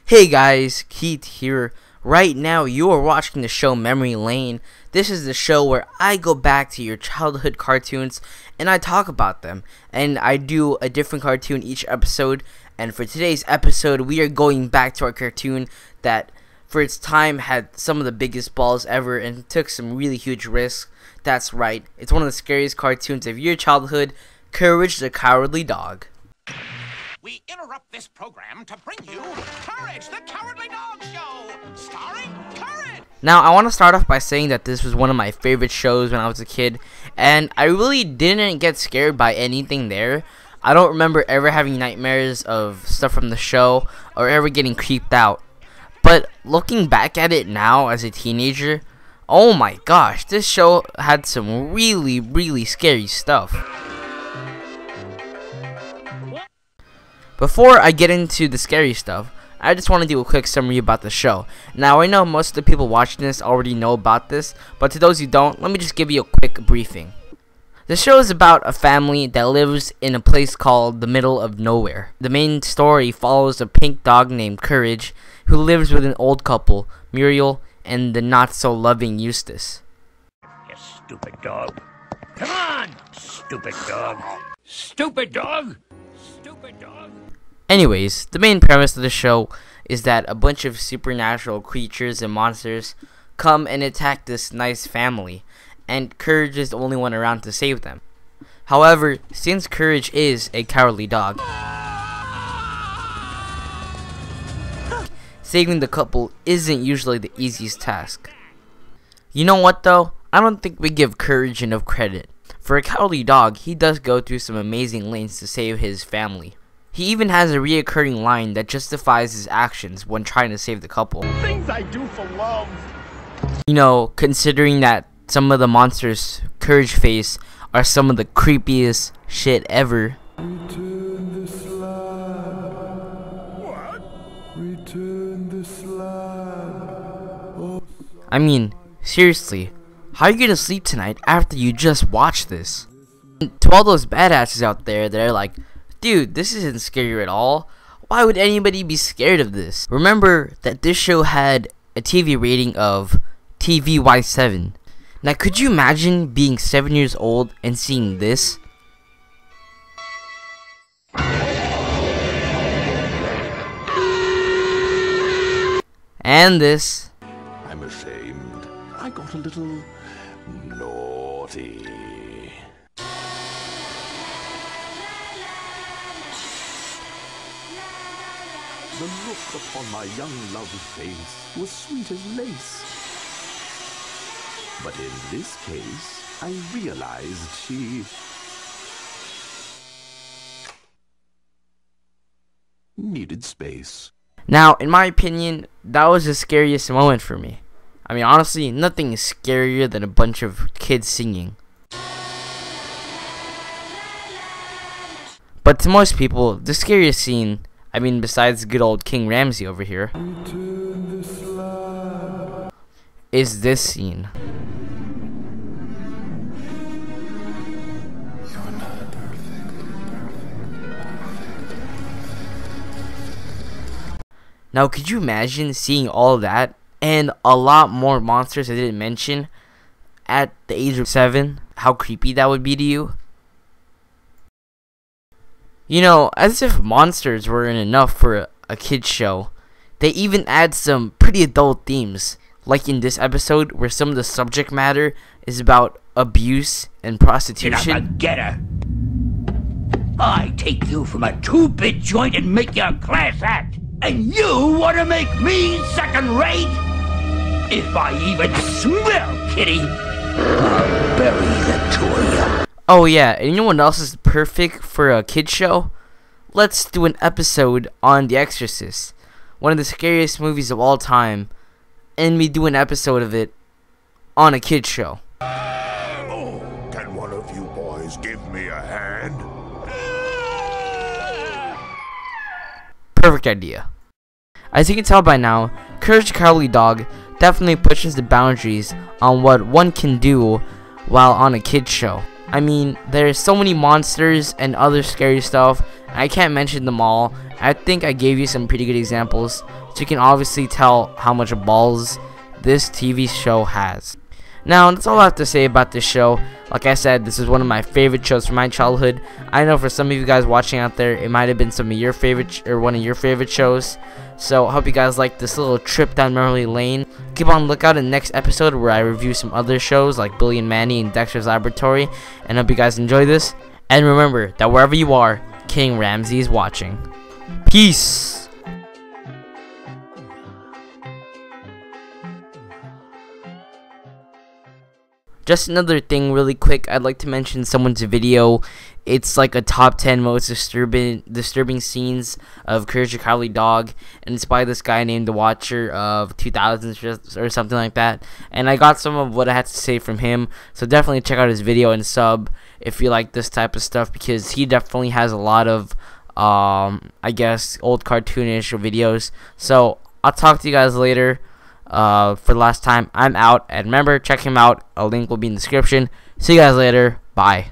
Hey guys, Keith here. Right now you are watching the show Memory Lane. This is the show where I go back to your childhood cartoons and I talk about them. And I do a different cartoon each episode. And for today's episode, we are going back to our cartoon that for its time had some of the biggest balls ever and took some really huge risks. That's right, it's one of the scariest cartoons of your childhood, Courage the Cowardly Dog. We interrupt this program to bring you Courage the Cowardly Dog Show, starring Courage! Now, I want to start off by saying that this was one of my favorite shows when I was a kid, and I really didn't get scared by anything there. I don't remember ever having nightmares of stuff from the show, or ever getting creeped out. But looking back at it now as a teenager, oh my gosh, this show had some really scary stuff. Before I get into the scary stuff, I just want to do a quick summary about the show. Now, I know most of the people watching this already know about this, but to those who don't, let me just give you a quick briefing. The show is about a family that lives in a place called the middle of nowhere. The main story follows a pink dog named Courage, who lives with an old couple, Muriel, and the not-so-loving Eustace. You stupid dog. Come on, stupid dog. Stupid dog. Stupid dog. Anyways, the main premise of the show is that a bunch of supernatural creatures and monsters come and attack this nice family, and Courage is the only one around to save them. However, since Courage is a cowardly dog, saving the couple isn't usually the easiest task. You know what though? I don't think we give Courage enough credit. For a cowardly dog, he does go through some amazing lengths to save his family. He even has a reoccurring line that justifies his actions when trying to save the couple. Things I do for love. You know, considering that some of the monsters Courage face are some of the creepiest shit ever. Return the slab. What? Return the slab. Oh, I mean, seriously, how are you gonna sleep tonight after you just watched this? And to all those badasses out there that are like, dude, this isn't scary at all. Why would anybody be scared of this? Remember that this show had a TV rating of TVY7. Now, could you imagine being 7 years old and seeing this? And this. I'm ashamed. I got a little naughty. The look upon my young love's face was sweet as lace. But in this case, I realized she needed space. Now, in my opinion, that was the scariest moment for me. I mean, honestly, nothing is scarier than a bunch of kids singing. But to most people, the scariest scene, I mean, besides good old King Ramsay over here, Return the slab. is this scene. You're not perfect. Now, could you imagine seeing all that and a lot more monsters I didn't mention at the age of 7? How creepy that would be to you? You know, as if monsters weren't enough for a kid's show, they even add some pretty adult themes, like in this episode where some of the subject matter is about abuse and prostitution. You're not a getter. I take you from a two-bit joint and make you a class act. And you want to make me second rate? If I even smell kitty, I'll bury the two of you. Oh yeah, and you know what else is perfect for a kid show? Let's do an episode on The Exorcist, one of the scariest movies of all time, and we do an episode of it on a kid show. Oh, can one of you boys give me a hand? Perfect idea. As you can tell by now, Courage the Cowardly Dog definitely pushes the boundaries on what one can do while on a kid show. I mean, there's so many monsters and other scary stuff, I can't mention them all, I think I gave you some pretty good examples, so you can obviously tell how much balls this TV show has. Now, that's all I have to say about this show. Like I said, this is one of my favorite shows from my childhood. I know for some of you guys watching out there, it might have been some of your favorite, or one of your favorite shows. So, I hope you guys like this little trip down memory lane. Keep on lookout in the next episode where I review some other shows like Billy and Manny and Dexter's Laboratory. And hope you guys enjoy this. And remember that wherever you are, King Ramses is watching. Peace! Just another thing really quick, I'd like to mention someone's video. It's like a top 10 most disturbing scenes of Courage the Cowardly Dog, and it's by this guy named The Watcher of 2000s or something like that. And I got some of what I had to say from him, so definitely check out his video and sub if you like this type of stuff, because he definitely has a lot of I guess old cartoonish videos. So I'll talk to you guys later. For the last time, I'm out, and remember, check him out. A link will be in the description. See you guys later. Bye.